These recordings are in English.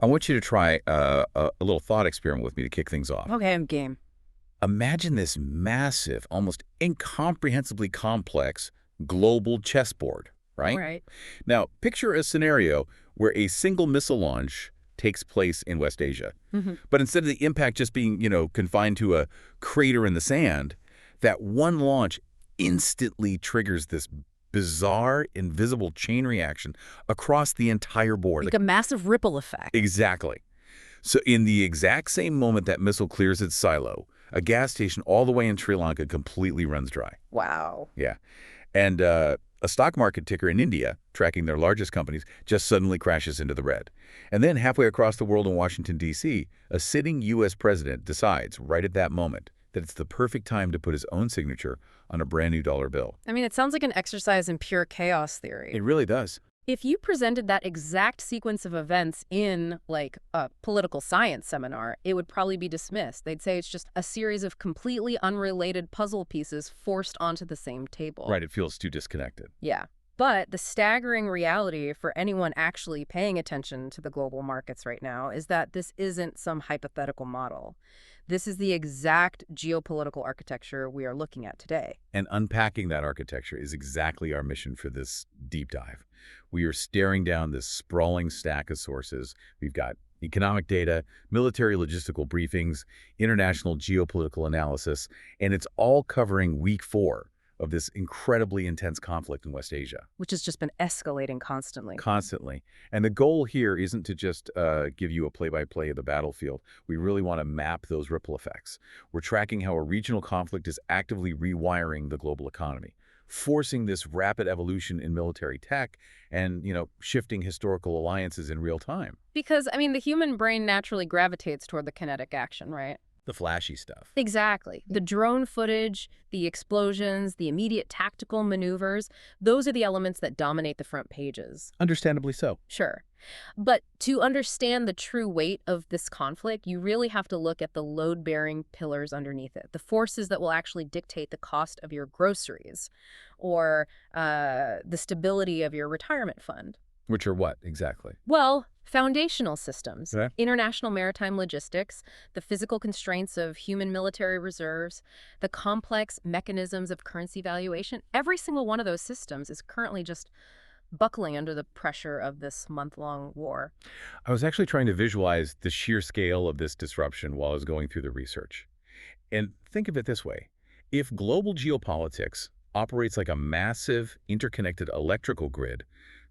I want you to try a little thought experiment with me to kick things off. Okay, I'm game. Imagine this massive, almost incomprehensibly complex global chessboard, All right? right. Now, picture a scenario where a single missile launch takes place in West Asia. Hmm. But instead of the impact just being, confined to a crater in the sand, that one launch instantly triggers this bizarre, invisible chain reaction across the entire board. Like a massive ripple effect. Exactly. So in the exact same moment that missile clears its silo, a gas station all the way in Sri Lanka completely runs dry. Wow. Yeah. And a stock market ticker in India, tracking their largest companies, just suddenly crashes into the red. And then halfway across the world in Washington, D.C., a sitting U.S. president decides right at that moment that it's the perfect time to put his own signature on a brand new dollar bill. I mean, it sounds like an exercise in pure chaos theory. It really does. If you presented that exact sequence of events in, like, a political science seminar, it would probably be dismissed. They'd say it's just a series of completely unrelated puzzle pieces forced onto the same table. Right, it feels too disconnected. Yeah. But the staggering reality for anyone actually paying attention to the global markets right now is that this isn't some hypothetical model. This is the exact geopolitical architecture we are looking at today. And unpacking that architecture is exactly our mission for this deep dive. We are staring down this sprawling stack of sources. We've got economic data, military logistical briefings, international geopolitical analysis, and it's all covering week 4 of this incredibly intense conflict in West Asia. Which has just been escalating constantly. Constantly. And the goal here isn't to just give you a play-by-play of the battlefield. We really want to map those ripple effects. We're tracking how a regional conflict is actively rewiring the global economy, forcing this rapid evolution in military tech and, shifting historical alliances in real time. Because, I mean, the human brain naturally gravitates toward the kinetic action, right? The flashy stuff. Exactly. The drone footage, the explosions, the immediate tactical maneuvers, those are the elements that dominate the front pages. Understandably so. Sure. But to understand the true weight of this conflict, you really have to look at the load-bearing pillars underneath it, the forces that will actually dictate the cost of your groceries or the stability of your retirement fund. Which are what, exactly? Well, foundational systems, Okay. international maritime logistics, the physical constraints of human military reserves, the complex mechanisms of currency valuation. Every single one of those systems is currently just buckling under the pressure of this month-long war. I was actually trying to visualize the sheer scale of this disruption while I was going through the research. And think of it this way. If global geopolitics operates like a massive, interconnected electrical grid,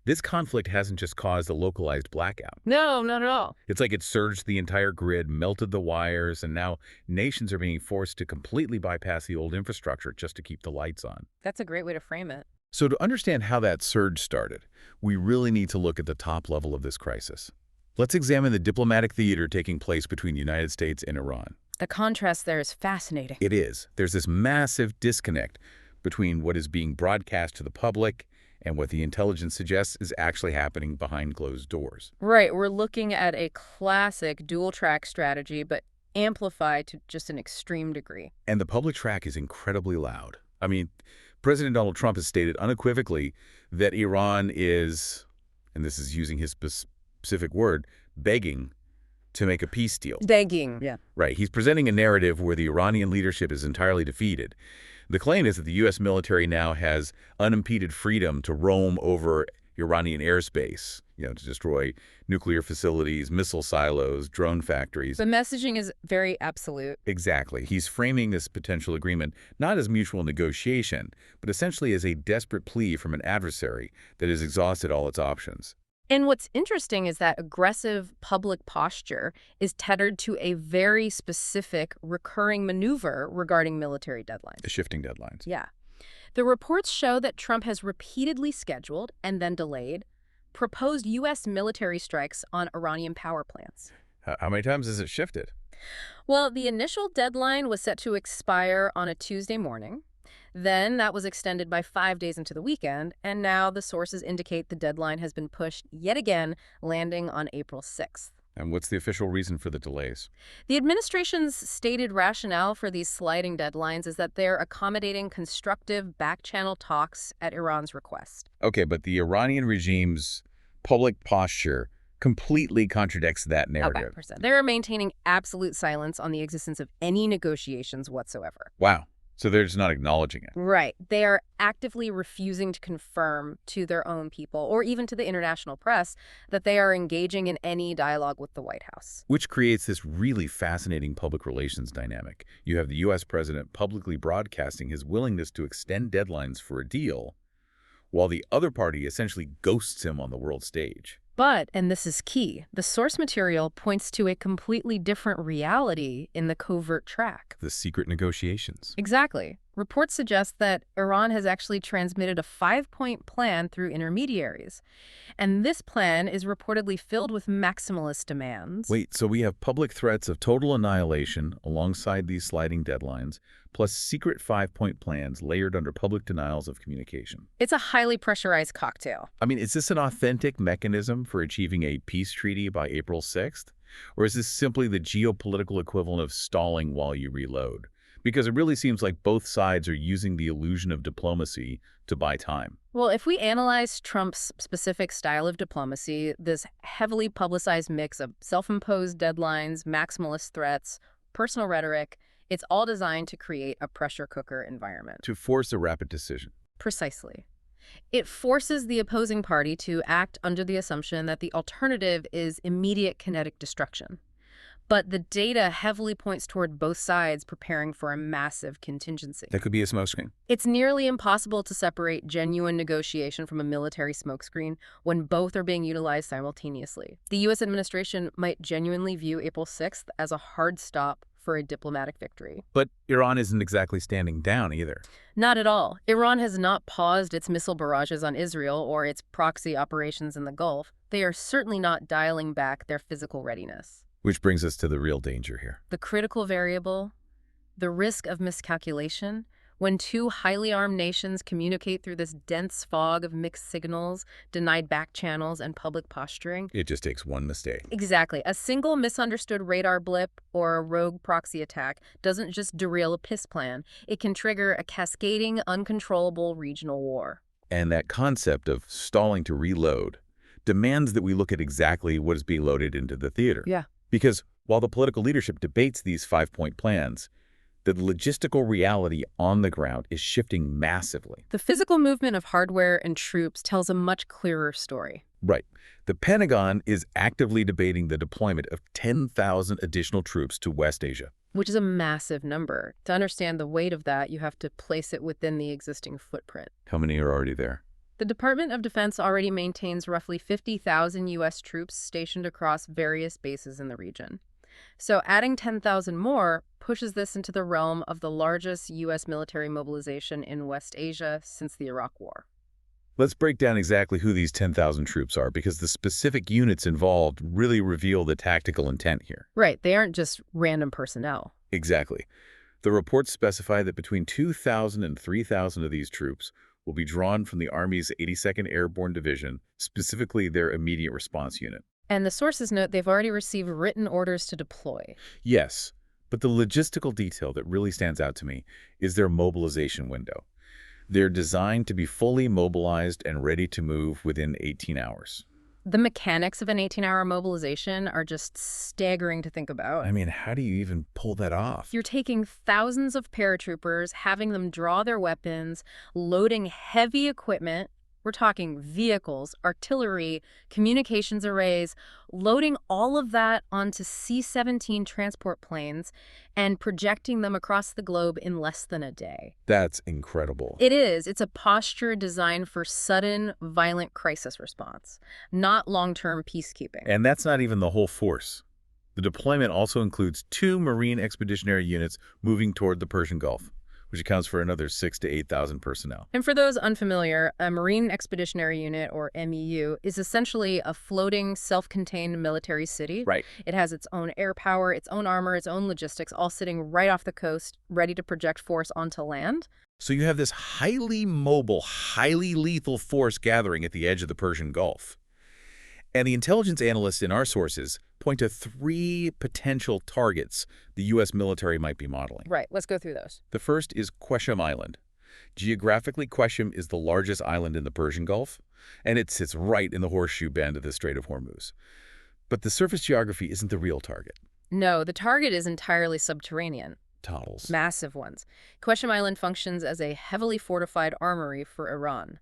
this conflict hasn't just caused a localized blackout. No, not at all. It's like it surged the entire grid, melted the wires, and now nations are being forced to completely bypass the old infrastructure just to keep the lights on. That's a great way to frame it. So to understand how that surge started, we really need to look at the top level of this crisis. Let's examine the diplomatic theater taking place between the United States and Iran. The contrast there is fascinating. It is. There's this massive disconnect between what is being broadcast to the public and what the intelligence suggests is actually happening behind closed doors. Right, we're looking at a classic dual-track strategy, but amplified to just an extreme degree. And the public track is incredibly loud. I mean, President Donald Trump has stated unequivocally that Iran is, and this is using his specific word, begging to make a peace deal. Begging. Yeah. Right. He's presenting a narrative where the Iranian leadership is entirely defeated. The claim is that the U.S. military now has unimpeded freedom to roam over Iranian airspace, to destroy nuclear facilities, missile silos, drone factories. The messaging is very absolute. Exactly. He's framing this potential agreement not as mutual negotiation, but essentially as a desperate plea from an adversary that has exhausted all its options. And what's interesting is that aggressive public posture is tethered to a very specific recurring maneuver regarding military deadlines. The shifting deadlines. Yeah. The reports show that Trump has repeatedly scheduled and then delayed proposed U.S. military strikes on Iranian power plants. How many times has it shifted? Well, the initial deadline was set to expire on a Tuesday morning. Then that was extended by 5 days into the weekend, and now the sources indicate the deadline has been pushed yet again, landing on April 6th. And what's the official reason for the delays? The administration's stated rationale for these sliding deadlines is that they're accommodating constructive back-channel talks at Iran's request. Okay, but the Iranian regime's public posture completely contradicts that Okay, narrative. percent. They're maintaining absolute silence on the existence of any negotiations whatsoever. Wow. So they're just not acknowledging it. Right. They are actively refusing to confirm to their own people, or even to the international press, that they are engaging in any dialogue with the White House. Which creates this really fascinating public relations dynamic. You have the U.S. president publicly broadcasting his willingness to extend deadlines for a deal, while the other party essentially ghosts him on the world stage. But, and this is key, the source material points to a completely different reality in the covert track. The secret negotiations. Exactly. Reports suggest that Iran has actually transmitted a 5-point plan through intermediaries. And this plan is reportedly filled with maximalist demands. Wait, so we have public threats of total annihilation alongside these sliding deadlines, plus secret 5-point plans layered under public denials of communication. It's a highly pressurized cocktail. I mean, is this an authentic mechanism for achieving a peace treaty by April 6th? Or is this simply the geopolitical equivalent of stalling while you reload? Because it really seems like both sides are using the illusion of diplomacy to buy time. Well, if we analyze Trump's specific style of diplomacy, this heavily publicized mix of self-imposed deadlines, maximalist threats, personal rhetoric, it's all designed to create a pressure cooker environment. To force a rapid decision. Precisely. It forces the opposing party to act under the assumption that the alternative is immediate kinetic destruction. But the data heavily points toward both sides preparing for a massive contingency. That could be a smokescreen. It's nearly impossible to separate genuine negotiation from a military smokescreen when both are being utilized simultaneously. The U.S. administration might genuinely view April 6th as a hard stop for a diplomatic victory. But Iran isn't exactly standing down either. Not at all. Iran has not paused its missile barrages on Israel or its proxy operations in the Gulf. They are certainly not dialing back their physical readiness. Which brings us to the real danger here. The critical variable, the risk of miscalculation. When two highly armed nations communicate through this dense fog of mixed signals, denied back channels, and public posturing. It just takes one mistake. Exactly. A single misunderstood radar blip or a rogue proxy attack doesn't just derail a peace plan. It can trigger a cascading, uncontrollable regional war. And that concept of stalling to reload demands that we look at exactly what is being loaded into the theater. Yeah. Because while the political leadership debates these 5-point plans, the logistical reality on the ground is shifting massively. The physical movement of hardware and troops tells a much clearer story. Right. The Pentagon is actively debating the deployment of 10,000 additional troops to West Asia. Which is a massive number. To understand the weight of that, you have to place it within the existing footprint. How many are already there? The Department of Defense already maintains roughly 50,000 U.S. troops stationed across various bases in the region. So adding 10,000 more pushes this into the realm of the largest U.S. military mobilization in West Asia since the Iraq War. Let's break down exactly who these 10,000 troops are, because the specific units involved really reveal the tactical intent here. Right, they aren't just random personnel. Exactly. The reports specify that between 2,000 and 3,000 of these troops will be drawn from the Army's 82nd Airborne Division, specifically their immediate response unit. And the sources note they've already received written orders to deploy. Yes, but the logistical detail that really stands out to me is their mobilization window. They're designed to be fully mobilized and ready to move within 18 hours. The mechanics of an 18-hour mobilization are just staggering to think about. I mean, how do you even pull that off? You're taking thousands of paratroopers, having them draw their weapons, loading heavy equipment. We're talking vehicles, artillery, communications arrays, loading all of that onto C-17 transport planes and projecting them across the globe in less than a day. That's incredible. It is. It's a posture designed for sudden, violent crisis response, not long-term peacekeeping. And that's not even the whole force. The deployment also includes 2 Marine Expeditionary Units moving toward the Persian Gulf, which accounts for another 6,000 to 8,000 personnel. And for those unfamiliar, a Marine Expeditionary Unit, or MEU, is essentially a floating, self-contained military city. Right. It has its own air power, its own armor, its own logistics, all sitting right off the coast, ready to project force onto land. So you have this highly mobile, highly lethal force gathering at the edge of the Persian Gulf. And the intelligence analysts in our sources point to 3 potential targets the U.S. military might be modeling. Right, let's go through those. The first is Qeshm Island. Geographically, Qeshm is the largest island in the Persian Gulf, and it sits right in the horseshoe bend of the Strait of Hormuz. But the surface geography isn't the real target. No, the target is entirely subterranean. Tunnels. Massive ones. Qeshm Island functions as a heavily fortified armory for Iran.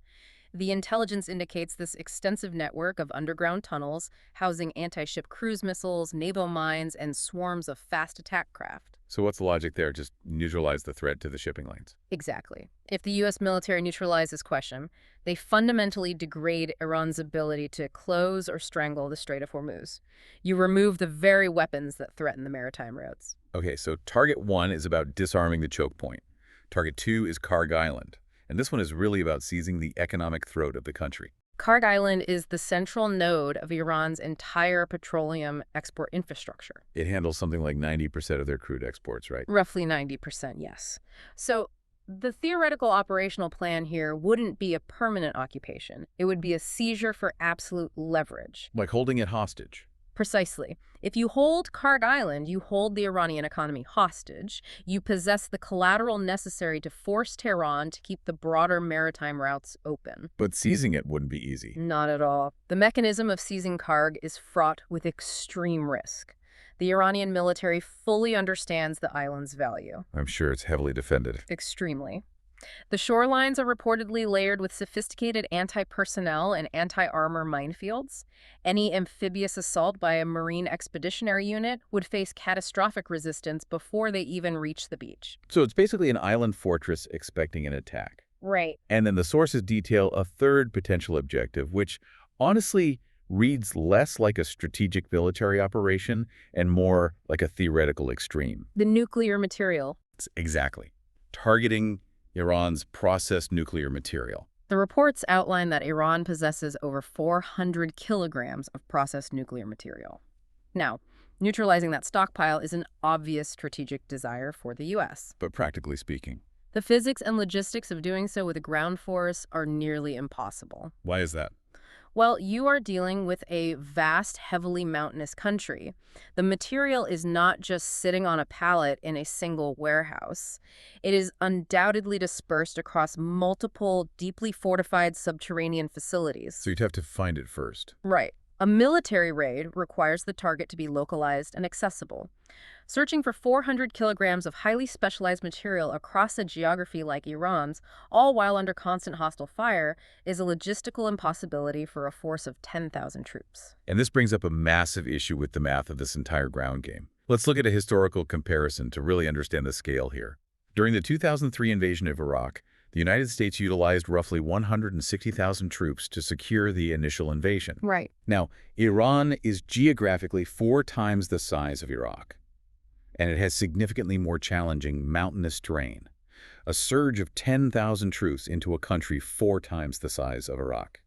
The intelligence indicates this extensive network of underground tunnels housing anti-ship cruise missiles, naval mines, and swarms of fast attack craft. So what's the logic there? Just neutralize the threat to the shipping lanes. Exactly. If the U.S. military neutralizes Qeshm, they fundamentally degrade Iran's ability to close or strangle the Strait of Hormuz. You remove the very weapons that threaten the maritime routes. Okay, so target 1 is about disarming the choke point. Target 2 is Karg Island. And this one is really about seizing the economic throat of the country. Karg Island is the central node of Iran's entire petroleum export infrastructure. It handles something like 90% of their crude exports, right? Roughly 90%, yes. So the theoretical operational plan here wouldn't be a permanent occupation. It would be a seizure for absolute leverage. Like holding it hostage. Precisely. If you hold Karg Island, you hold the Iranian economy hostage. You possess the collateral necessary to force Tehran to keep the broader maritime routes open. But seizing it wouldn't be easy. Not at all. The mechanism of seizing Karg is fraught with extreme risk. The Iranian military fully understands the island's value. I'm sure it's heavily defended. Extremely. The shorelines are reportedly layered with sophisticated anti-personnel and anti-armor minefields. Any amphibious assault by a Marine Expeditionary Unit would face catastrophic resistance before they even reach the beach. So it's basically an island fortress expecting an attack. Right. And then the sources detail a third potential objective, which honestly reads less like a strategic military operation and more like a theoretical extreme. The nuclear material. Exactly. Targeting Iran's processed nuclear material. The reports outline that Iran possesses over 400 kilograms of processed nuclear material. Now, neutralizing that stockpile is an obvious strategic desire for the U.S. But practically speaking. The physics and logistics of doing so with a ground force are nearly impossible. Why is that? Well, you are dealing with a vast, heavily mountainous country. The material is not just sitting on a pallet in a single warehouse. It is undoubtedly dispersed across multiple, deeply fortified subterranean facilities. So you'd have to find it first. Right. A military raid requires the target to be localized and accessible. Searching for 400 kilograms of highly specialized material across a geography like Iran's, all while under constant hostile fire, is a logistical impossibility for a force of 10,000 troops. And this brings up a massive issue with the math of this entire ground game. Let's look at a historical comparison to really understand the scale here. During the 2003 invasion of Iraq, the United States utilized roughly 160,000 troops to secure the initial invasion. Right. Now, Iran is geographically 4 times the size of Iraq, and it has significantly more challenging mountainous terrain. A surge of 10,000 troops into a country 4 times the size of Iraq.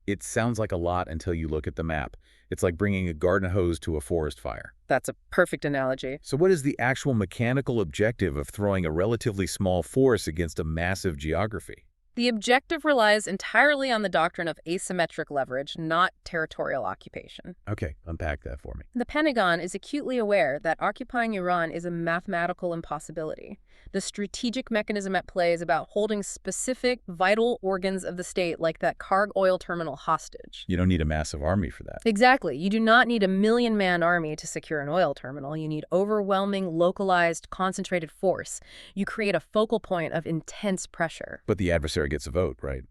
It sounds like a lot until you look at the map. It's like bringing a garden hose to a forest fire. That's a perfect analogy. So what is the actual mechanical objective of throwing a relatively small force against a massive geography? The objective relies entirely on the doctrine of asymmetric leverage, not territorial occupation. Okay, unpack that for me. The Pentagon is acutely aware that occupying Iran is a mathematical impossibility. The strategic mechanism at play is about holding specific, vital organs of the state like that Karg oil terminal hostage. You don't need a massive army for that. Exactly. You do not need a million-man army to secure an oil terminal. You need overwhelming, localized, concentrated force. You create a focal point of intense pressure. But the adversary gets a vote, right?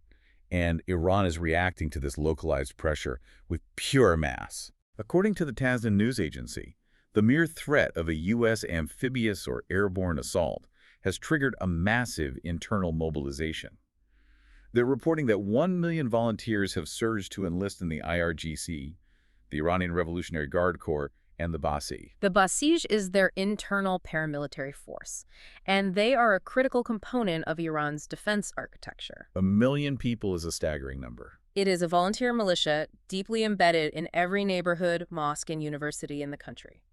And Iran is reacting to this localized pressure with pure mass. According to the Tasnim news agency, the mere threat of a U.S. amphibious or airborne assault has triggered a massive internal mobilization. They're reporting that 1 million volunteers have surged to enlist in the IRGC, the Iranian Revolutionary Guard Corps, and the Basij. The Basij is their internal paramilitary force, and they are a critical component of Iran's defense architecture. 1 million people is a staggering number. It is a volunteer militia deeply embedded in every neighborhood, mosque, and university in the country.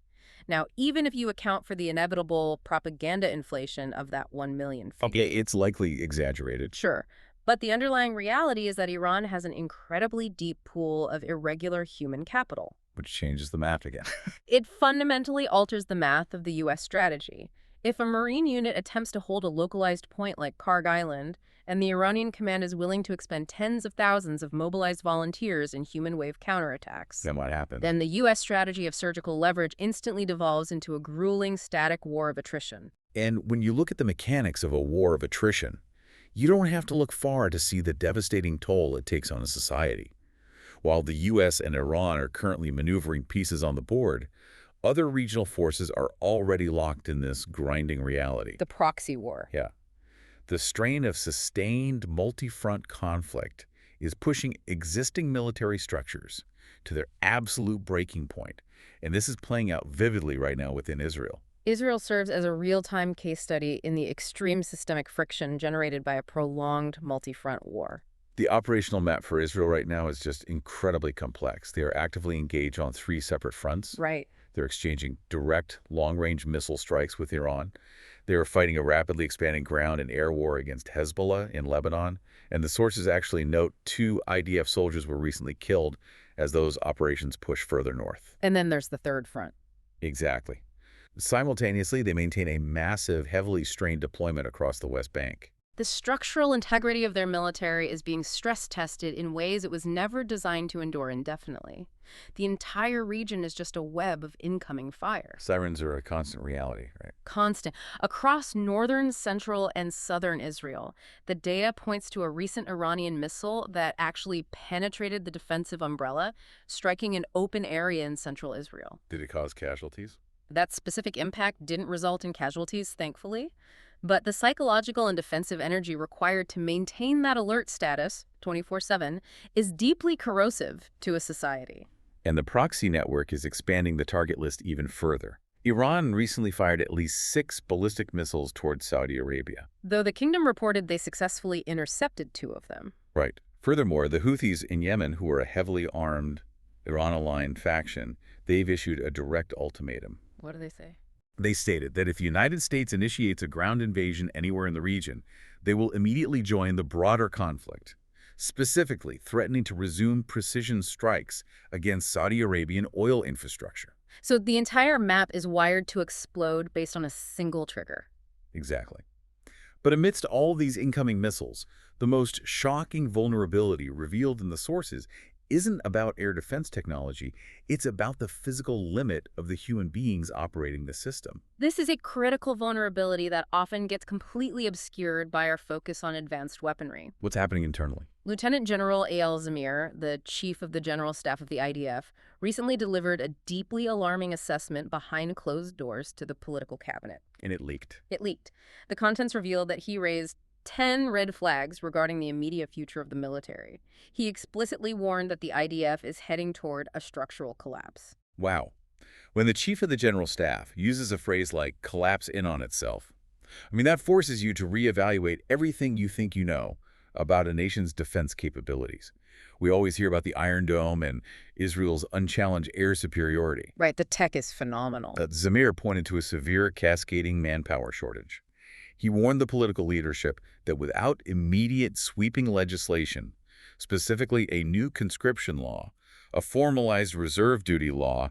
Now, even if you account for the inevitable propaganda inflation of that 1 million figure. Okay, it's likely exaggerated. Sure. But the underlying reality is that Iran has an incredibly deep pool of irregular human capital. Which changes the math again. It fundamentally alters the math of the U.S. strategy. If a Marine unit attempts to hold a localized point like Karg Island, and the Iranian command is willing to expend tens of thousands of mobilized volunteers in human wave counterattacks, Then what happens? then the U.S. strategy of surgical leverage instantly devolves into a grueling, static war of attrition. And when you look at the mechanics of a war of attrition, you don't have to look far to see the devastating toll it takes on a society. While the U.S. and Iran are currently maneuvering pieces on the board, other regional forces are already locked in this grinding reality. The proxy war. Yeah. The strain of sustained multi-front conflict is pushing existing military structures to their absolute breaking point, and this is playing out vividly right now within Israel. Israel serves as a real-time case study in the extreme systemic friction generated by a prolonged multi-front war. The operational map for Israel right now is just incredibly complex. They are actively engaged on 3 separate fronts. Right. They're exchanging direct, long-range missile strikes with Iran. They are fighting a rapidly expanding ground and air war against Hezbollah in Lebanon. And the sources actually note 2 IDF soldiers were recently killed as those operations push further north. And then there's the third front. Exactly. Simultaneously, they maintain a massive, heavily strained deployment across the West Bank. The structural integrity of their military is being stress-tested in ways it was never designed to endure indefinitely. The entire region is just a web of incoming fire. Sirens are a constant reality, right? Constant. Across northern, central, and southern Israel, the data points to a recent Iranian missile that actually penetrated the defensive umbrella, striking an open area in central Israel. Did it cause casualties? That specific impact didn't result in casualties, thankfully. But the psychological and defensive energy required to maintain that alert status, 24/7, is deeply corrosive to a society. And the proxy network is expanding the target list even further. Iran recently fired at least 6 ballistic missiles towards Saudi Arabia. Though the kingdom reported they successfully intercepted 2 of them. Right. Furthermore, the Houthis in Yemen, who are a heavily armed, Iran-aligned faction, they've issued a direct ultimatum. What do they say? They stated that if the United States initiates a ground invasion anywhere in the region, they will immediately join the broader conflict, specifically threatening to resume precision strikes against Saudi Arabian oil infrastructure. So the entire map is wired to explode based on a single trigger. Exactly. But amidst all these incoming missiles, the most shocking vulnerability revealed in the sources isn't about air defense technology, it's about the physical limit of the human beings operating the system. This is a critical vulnerability that often gets completely obscured by our focus on advanced weaponry. What's happening internally? Lieutenant General A.L. Zamir, the chief of the General Staff of the IDF, recently delivered a deeply alarming assessment behind closed doors to the political cabinet. And it leaked. It leaked. The contents revealed that he raised 10 red flags regarding the immediate future of the military. He explicitly warned that the IDF is heading toward a structural collapse. Wow. When the chief of the general staff uses a phrase like collapse in on itself, that forces you to reevaluate everything you think you know about a nation's defense capabilities. We always hear about the Iron Dome and Israel's unchallenged air superiority. Right, the tech is phenomenal. Zamir pointed to a severe cascading manpower shortage. He warned the political leadership that without immediate sweeping legislation, specifically a new conscription law, a formalized reserve duty law,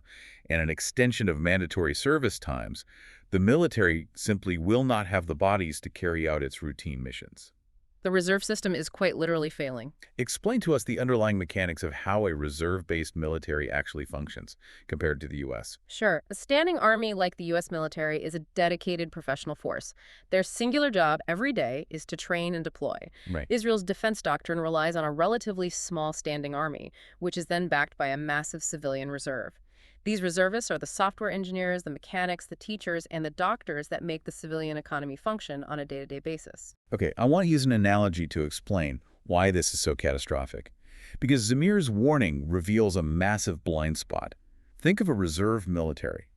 and an extension of mandatory service times, the military simply will not have the bodies to carry out its routine missions. The reserve system is quite literally failing. Explain to us the underlying mechanics of how a reserve-based military actually functions compared to the U.S. Sure. A standing army like the U.S. military is a dedicated professional force. Their singular job every day is to train and deploy. Right. Israel's defense doctrine relies on a relatively small standing army, which is then backed by a massive civilian reserve. These reservists are the software engineers, the mechanics, the teachers, and the doctors that make the civilian economy function on a day-to-day basis. Okay, I want to use an analogy to explain why this is so catastrophic. Because Zamir's warning reveals a massive blind spot. Think of a reserve military,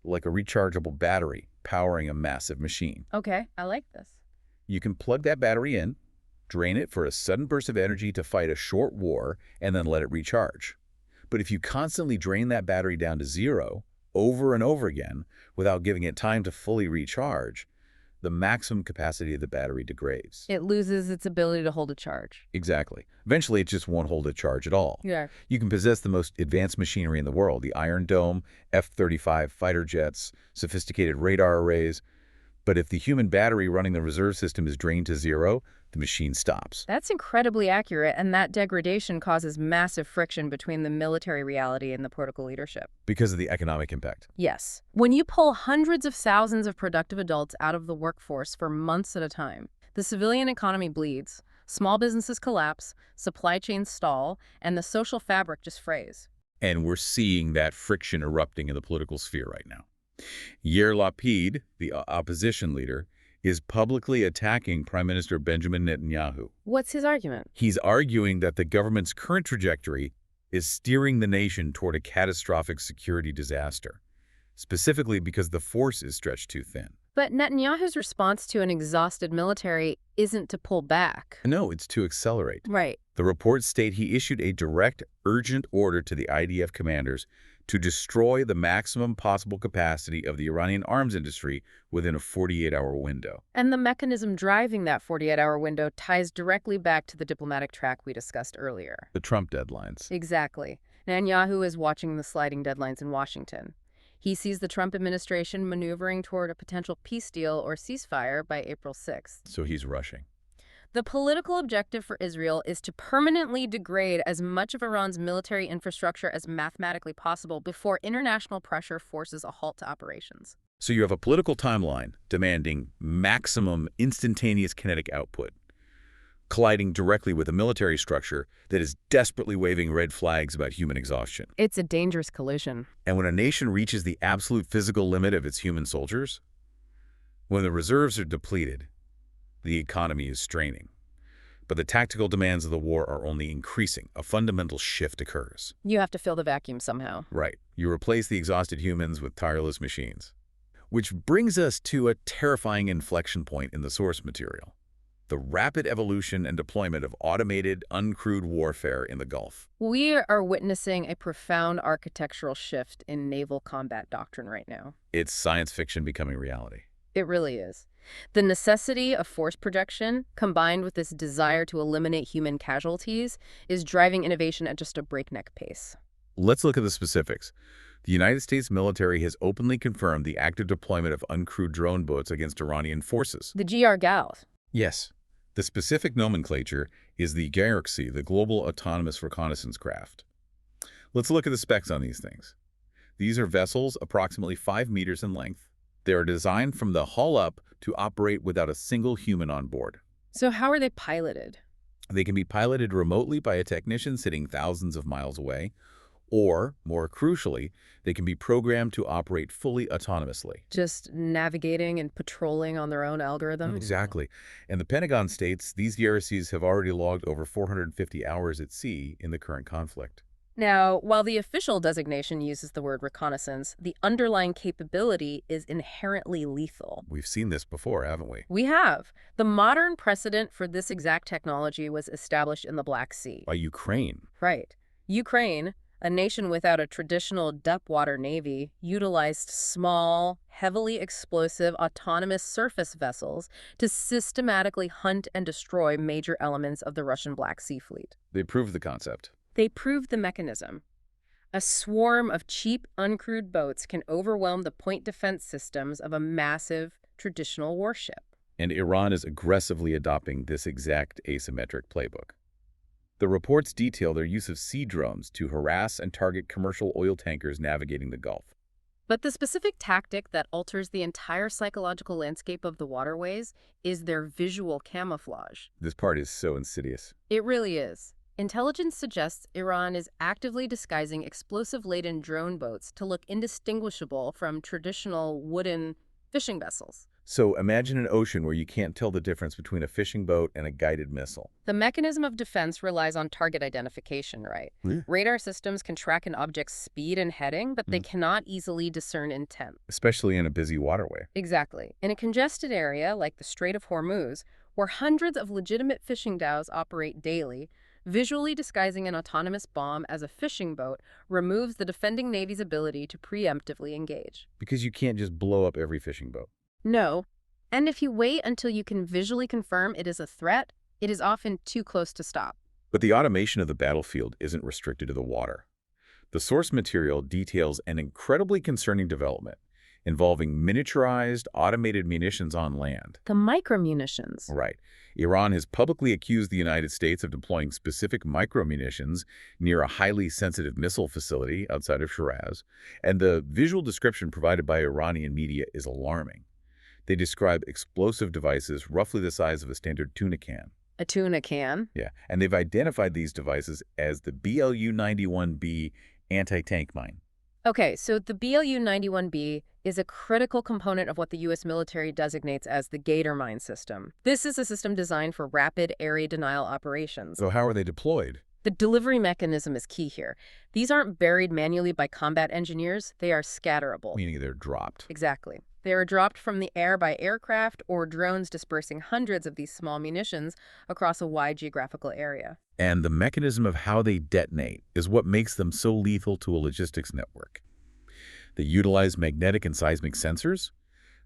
like a rechargeable battery powering a massive machine. Okay, I like this. You can plug that battery in, drain it for a sudden burst of energy to fight a short war, and then let it recharge. But if you constantly drain that battery down to 0 over and over again without giving it time to fully recharge, the maximum capacity of the battery degrades. It loses its ability to hold a charge. Exactly. Eventually, it just won't hold a charge at all. Yeah. You can possess the most advanced machinery in the world, the Iron Dome, F-35 fighter jets, sophisticated radar arrays, But if the human battery running the reserve system is drained to zero, the machine stops. That's incredibly accurate, and that degradation causes massive friction between the military reality and the political leadership. Because of the economic impact. Yes. When you pull hundreds of thousands of productive adults out of the workforce for months at a time, the civilian economy bleeds, small businesses collapse, supply chains stall, and the social fabric just frays. And we're seeing that friction erupting in the political sphere right now. Yair Lapid, the opposition leader, is publicly attacking Prime Minister Benjamin Netanyahu. What's his argument? He's arguing that the government's current trajectory is steering the nation toward a catastrophic security disaster, specifically because the force is stretched too thin. But Netanyahu's response to an exhausted military isn't to pull back. No, it's to accelerate. Right. The reports state he issued a direct, urgent order to the IDF commanders to destroy the maximum possible capacity of the Iranian arms industry within a 48-hour window. And the mechanism driving that 48-hour window ties directly back to the diplomatic track we discussed earlier. The Trump deadlines. Exactly. Netanyahu is watching the sliding deadlines in Washington. He sees the Trump administration maneuvering toward a potential peace deal or ceasefire by April 6th. So he's rushing. The political objective for Israel is to permanently degrade as much of Iran's military infrastructure as mathematically possible before international pressure forces a halt to operations. So you have a political timeline demanding maximum instantaneous kinetic output, colliding directly with a military structure that is desperately waving red flags about human exhaustion. It's a dangerous collision. And when a nation reaches the absolute physical limit of its human soldiers, when the reserves are depleted, the economy is straining. But the tactical demands of the war are only increasing. A fundamental shift occurs. You have to fill the vacuum somehow. Right. You replace the exhausted humans with tireless machines. Which brings us to a terrifying inflection point in the source material: the rapid evolution and deployment of automated, uncrewed warfare in the Gulf. We are witnessing a profound architectural shift in naval combat doctrine right now. It's science fiction becoming reality. It really is. The necessity of force projection, combined with this desire to eliminate human casualties, is driving innovation at just a breakneck pace. Let's look at the specifics. The United States military has openly confirmed the active deployment of uncrewed drone boats against Iranian forces. The GR-GALs. Yes. The specific nomenclature is the Galaxy, the Global Autonomous Reconnaissance Craft. Let's look at the specs on these things. These are vessels approximately 5 meters in length. They are designed from the hull up to operate without a single human on board. So how are they piloted? They can be piloted remotely by a technician sitting thousands of miles away, or, more crucially, they can be programmed to operate fully autonomously. Just navigating and patrolling on their own algorithm? Exactly. And the Pentagon states these DRCs have already logged over 450 hours at sea in the current conflict. Now, while the official designation uses the word reconnaissance, the underlying capability is inherently lethal. We've seen this before, haven't we? We have. The modern precedent for this exact technology was established in the Black Sea. By Ukraine. Right. Ukraine, a nation without a traditional depth-water navy, utilized small, heavily explosive, autonomous surface vessels to systematically hunt and destroy major elements of the Russian Black Sea Fleet. They proved the concept. They proved the mechanism. A swarm of cheap, uncrewed boats can overwhelm the point defense systems of a massive, traditional warship. And Iran is aggressively adopting this exact asymmetric playbook. The reports detail their use of sea drones to harass and target commercial oil tankers navigating the Gulf. But the specific tactic that alters the entire psychological landscape of the waterways is their visual camouflage. This part is so insidious. It really is. Intelligence suggests Iran is actively disguising explosive-laden drone boats to look indistinguishable from traditional wooden fishing vessels. So imagine an ocean where you can't tell the difference between a fishing boat and a guided missile. The mechanism of defense relies on target identification, right? Yeah. Radar systems can track an object's speed and heading, but they cannot easily discern intent. Especially in a busy waterway. Exactly. In a congested area like the Strait of Hormuz, where hundreds of legitimate fishing dhows operate daily, visually disguising an autonomous bomb as a fishing boat removes the defending Navy's ability to preemptively engage. Because you can't just blow up every fishing boat. No. And if you wait until you can visually confirm it is a threat, it is often too close to stop. But the automation of the battlefield isn't restricted to the water. The source material details an incredibly concerning development. involving miniaturized, automated munitions on land. The micromunitions. Right. Iran has publicly accused the United States of deploying specific micromunitions near a highly sensitive missile facility outside of Shiraz, and the visual description provided by Iranian media is alarming. They describe explosive devices roughly the size of a standard tuna can. A tuna can. Yeah, and they've identified these devices as the BLU-91B anti-tank mine. Okay, so the BLU-91B is a critical component of what the U.S. military designates as the Gator mine system. This is a system designed for rapid area denial operations. So how are they deployed? The delivery mechanism is key here. These aren't buried manually by combat engineers. They are scatterable. Meaning they're dropped. Exactly. They are dropped from the air by aircraft or drones dispersing hundreds of these small munitions across a wide geographical area. And the mechanism of how they detonate is what makes them so lethal to a logistics network. They utilize magnetic and seismic sensors.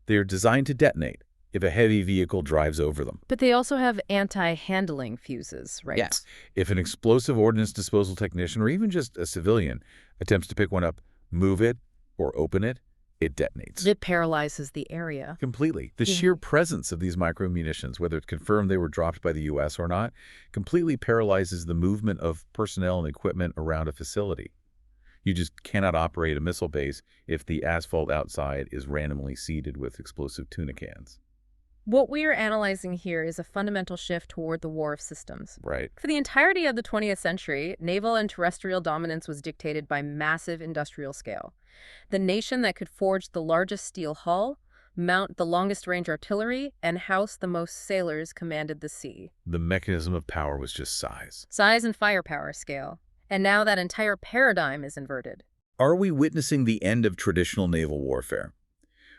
They are designed to detonate if a heavy vehicle drives over them. But they also have anti-handling fuses, right? Yes. If an explosive ordnance disposal technician or even just a civilian attempts to pick one up, move it, or open it, it detonates. It paralyzes the area. Completely. The sheer presence of these micromunitions, whether it's confirmed they were dropped by the U.S. or not, completely paralyzes the movement of personnel and equipment around a facility. You just cannot operate a missile base if the asphalt outside is randomly seeded with explosive tuna cans. What we are analyzing here is a fundamental shift toward the war of systems. Right. For the entirety of the 20th century, naval and terrestrial dominance was dictated by massive industrial scale. The nation that could forge the largest steel hull, mount the longest-range artillery, and house the most sailors commanded the sea. The mechanism of power was just size. Size and firepower scale. And now that entire paradigm is inverted. Are we witnessing the end of traditional naval warfare,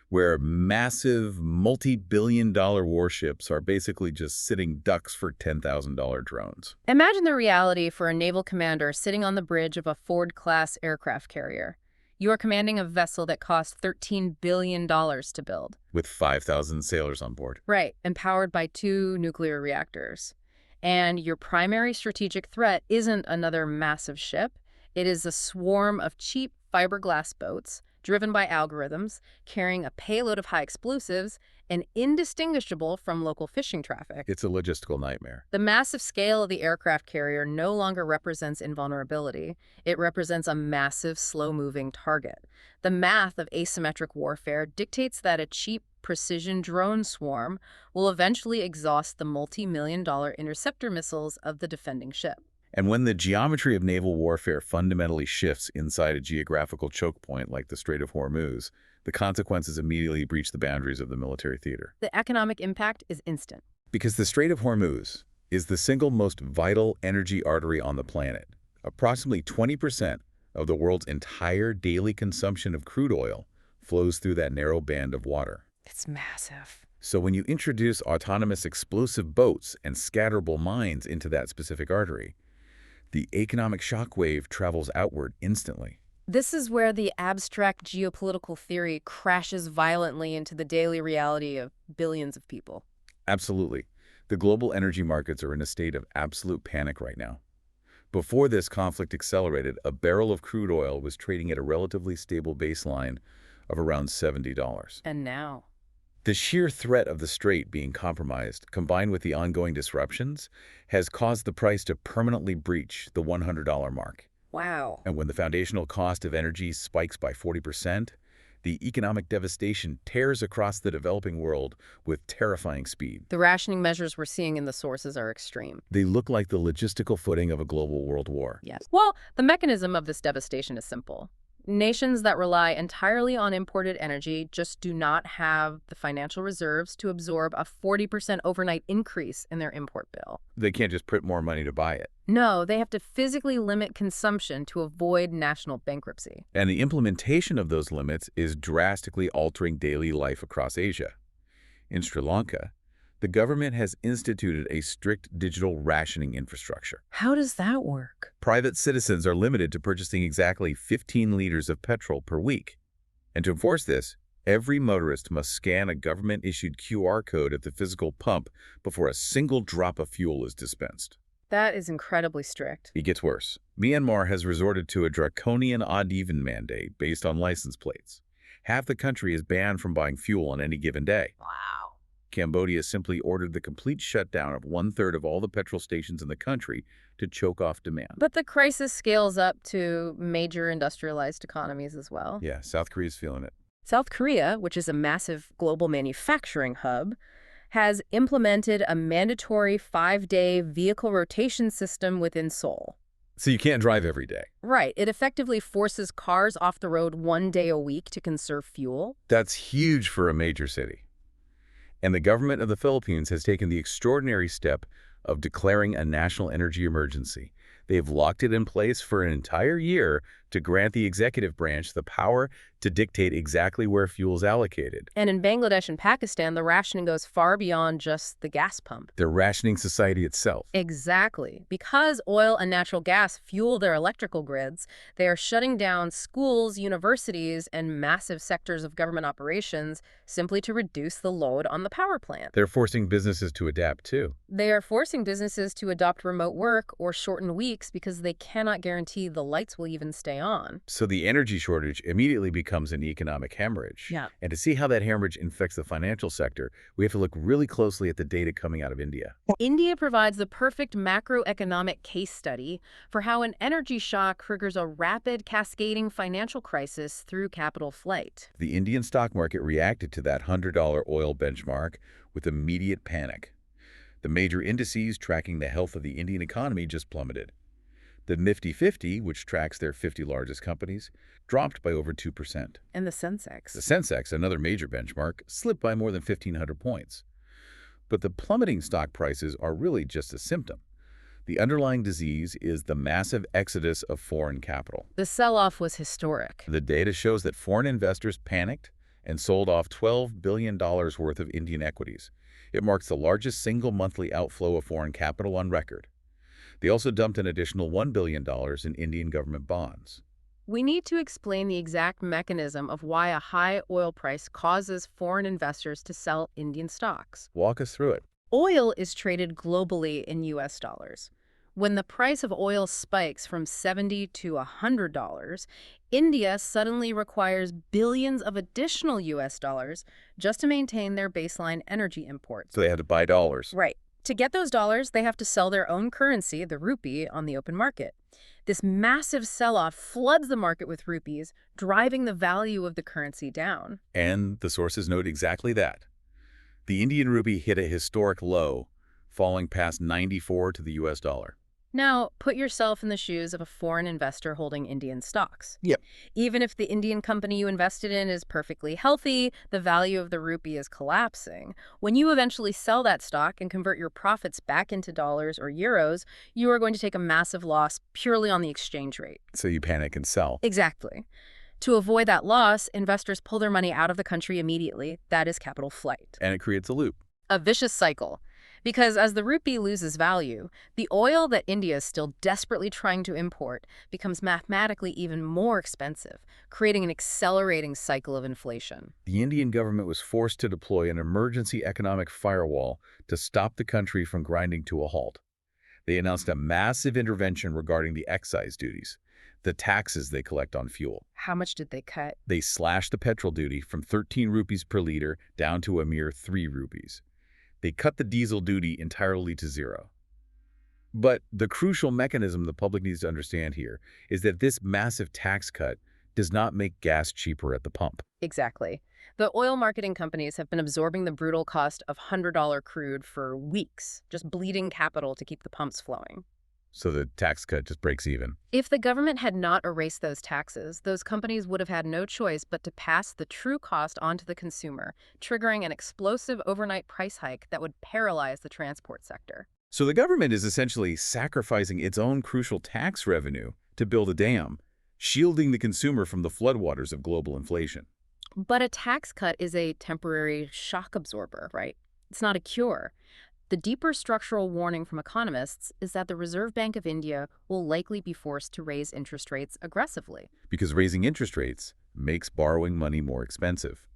where massive, multi-billion-dollar warships are basically just sitting ducks for $10,000 drones? Imagine the reality for a naval commander sitting on the bridge of a Ford-class aircraft carrier. You are commanding a vessel that cost $13 billion to build. With 5,000 sailors on board. Right, and powered by 2 nuclear reactors. And your primary strategic threat isn't another massive ship. It is a swarm of cheap fiberglass boats driven by algorithms, carrying a payload of high explosives, and indistinguishable from local fishing traffic. It's a logistical nightmare. The massive scale of the aircraft carrier no longer represents invulnerability. It represents a massive, slow-moving target. The math of asymmetric warfare dictates that a cheap, precision drone swarm will eventually exhaust the multi-million-dollar interceptor missiles of the defending ship. And when the geometry of naval warfare fundamentally shifts inside a geographical choke point like the Strait of Hormuz, the consequences immediately breach the boundaries of the military theater. The economic impact is instant. Because the Strait of Hormuz is the single most vital energy artery on the planet. Approximately 20% of the world's entire daily consumption of crude oil flows through that narrow band of water. It's massive. So when you introduce autonomous explosive boats and scatterable mines into that specific artery, the economic shockwave travels outward instantly. This is where the abstract geopolitical theory crashes violently into the daily reality of billions of people. Absolutely. The global energy markets are in a state of absolute panic right now. Before this conflict accelerated, a barrel of crude oil was trading at a relatively stable baseline of around $70. And now? The sheer threat of the strait being compromised, combined with the ongoing disruptions, has caused the price to permanently breach the $100 mark. Wow. And when the foundational cost of energy spikes by 40%, the economic devastation tears across the developing world with terrifying speed. The rationing measures we're seeing in the sources are extreme. They look like the logistical footing of a global world war. Yes. Well, the mechanism of this devastation is simple. Nations that rely entirely on imported energy just do not have the financial reserves to absorb a 40% overnight increase in their import bill. They can't just print more money to buy it. No, they have to physically limit consumption to avoid national bankruptcy. And the implementation of those limits is drastically altering daily life across Asia. In Sri Lanka, the government has instituted a strict digital rationing infrastructure. How does that work? Private citizens are limited to purchasing exactly 15 liters of petrol per week. And to enforce this, every motorist must scan a government-issued QR code at the physical pump before a single drop of fuel is dispensed. That is incredibly strict. It gets worse. Myanmar has resorted to a draconian odd-even mandate based on license plates. Half the country is banned from buying fuel on any given day. Wow. Cambodia simply ordered the complete shutdown of one-third of all the petrol stations in the country to choke off demand. But the crisis scales up to major industrialized economies as well. Yeah, South Korea's feeling it. South Korea, which is a massive global manufacturing hub, has implemented a mandatory 5-day vehicle rotation system within Seoul. So you can't drive every day. Right. It effectively forces cars off the road 1 day a week to conserve fuel. That's huge for a major city. And the government of the Philippines has taken the extraordinary step of declaring a national energy emergency. They've locked it in place for an entire year to grant the executive branch the power to dictate exactly where fuel is allocated. And in Bangladesh and Pakistan, the rationing goes far beyond just the gas pump. They're rationing society itself. Exactly. Because oil and natural gas fuel their electrical grids, they are shutting down schools, universities, and massive sectors of government operations simply to reduce the load on the power plant. They're forcing businesses to adapt, too. They are forcing businesses to adopt remote work or shorten weeks because they cannot guarantee the lights will even stay on. So the energy shortage immediately becomes an economic hemorrhage. Yeah. And to see how that hemorrhage infects the financial sector, we have to look really closely at the data coming out of India. India provides the perfect macroeconomic case study for how an energy shock triggers a rapid, cascading financial crisis through capital flight. The Indian stock market reacted to that $100 oil benchmark with immediate panic. The major indices tracking the health of the Indian economy just plummeted. The Nifty 50, which tracks their 50 largest companies, dropped by over 2%. And the Sensex. The Sensex, another major benchmark, slipped by more than 1,500 points. But the plummeting stock prices are really just a symptom. The underlying disease is the massive exodus of foreign capital. The sell-off was historic. The data shows that foreign investors panicked and sold off $12 billion worth of Indian equities. It marks the largest single monthly outflow of foreign capital on record. They also dumped an additional $1 billion in Indian government bonds. We need to explain the exact mechanism of why a high oil price causes foreign investors to sell Indian stocks. Walk us through it. Oil is traded globally in U.S. dollars. When the price of oil spikes from $70 to $100, India suddenly requires billions of additional U.S. dollars just to maintain their baseline energy imports. So they had to buy dollars. Right. To get those dollars, they have to sell their own currency, the rupee, on the open market. This massive sell-off floods the market with rupees, driving the value of the currency down. And the sources note exactly that. The Indian rupee hit a historic low, falling past 94 to the U.S. dollar. Now, put yourself in the shoes of a foreign investor holding Indian stocks. Yep. Even if the Indian company you invested in is perfectly healthy, the value of the rupee is collapsing. When you eventually sell that stock and convert your profits back into dollars or euros, you are going to take a massive loss purely on the exchange rate. So you panic and sell. Exactly. To avoid that loss, investors pull their money out of the country immediately. That is capital flight. And it creates a loop. A vicious cycle. Because as the rupee loses value, the oil that India is still desperately trying to import becomes mathematically even more expensive, creating an accelerating cycle of inflation. The Indian government was forced to deploy an emergency economic firewall to stop the country from grinding to a halt. They announced a massive intervention regarding the excise duties, the taxes they collect on fuel. How much did they cut? They slashed the petrol duty from 13 rupees per liter down to a mere 3 rupees. They cut the diesel duty entirely to zero. But the crucial mechanism the public needs to understand here is that this massive tax cut does not make gas cheaper at the pump. Exactly. The oil marketing companies have been absorbing the brutal cost of $100 crude for weeks, just bleeding capital to keep the pumps flowing. So the tax cut just breaks even. If the government had not erased those taxes, those companies would have had no choice but to pass the true cost onto the consumer, triggering an explosive overnight price hike that would paralyze the transport sector. So the government is essentially sacrificing its own crucial tax revenue to build a dam, shielding the consumer from the floodwaters of global inflation. But a tax cut is a temporary shock absorber, right? It's not a cure. The deeper structural warning from economists is that the Reserve Bank of India will likely be forced to raise interest rates aggressively. Because raising interest rates makes borrowing money more expensive.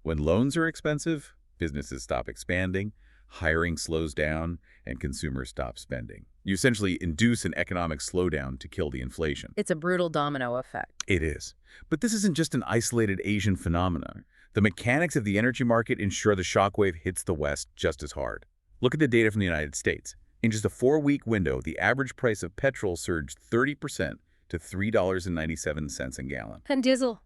When loans are expensive, businesses stop expanding, hiring slows down, and consumers stop spending. You essentially induce an economic slowdown to kill the inflation. It's a brutal domino effect. It is. But this isn't just an isolated Asian phenomenon. The mechanics of the energy market ensure the shockwave hits the West just as hard. Look at the data from the United States. In just a 4-week window, the average price of petrol surged 30% to $3.97 a gallon. And diesel?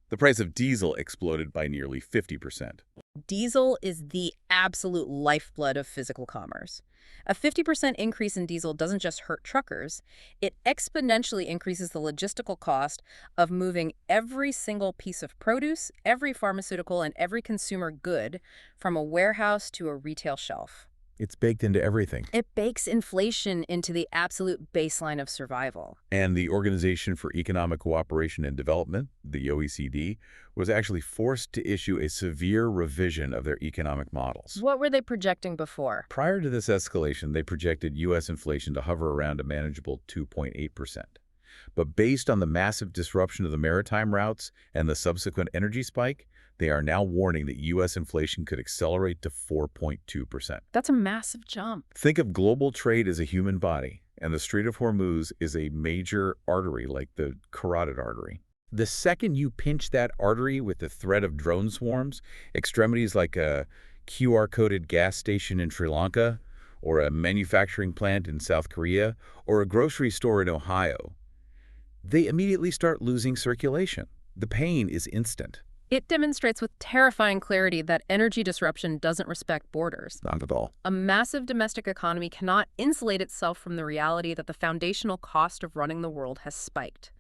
The price of diesel exploded by nearly 50%. Diesel is the absolute lifeblood of physical commerce. A 50% increase in diesel doesn't just hurt truckers, it exponentially increases the logistical cost of moving every single piece of produce, every pharmaceutical, and every consumer good from a warehouse to a retail shelf. It's baked into everything. It bakes inflation into the absolute baseline of survival. And the Organization for Economic Cooperation and Development, the OECD, was actually forced to issue a severe revision of their economic models. What were they projecting before? Prior to this escalation, they projected U.S. inflation to hover around a manageable 2.8%. But based on the massive disruption of the maritime routes and the subsequent energy spike, they are now warning that U.S. inflation could accelerate to 4.2%. That's a massive jump. Think of global trade as a human body, and the Strait of Hormuz is a major artery like the carotid artery. The second you pinch that artery with the threat of drone swarms, extremities like a QR-coded gas station in Sri Lanka, or a manufacturing plant in South Korea, or a grocery store in Ohio, they immediately start losing circulation. The pain is instant. It demonstrates with terrifying clarity that energy disruption doesn't respect borders. Not at all. A massive domestic economy cannot insulate itself from the reality that the foundational cost of running the world has spiked.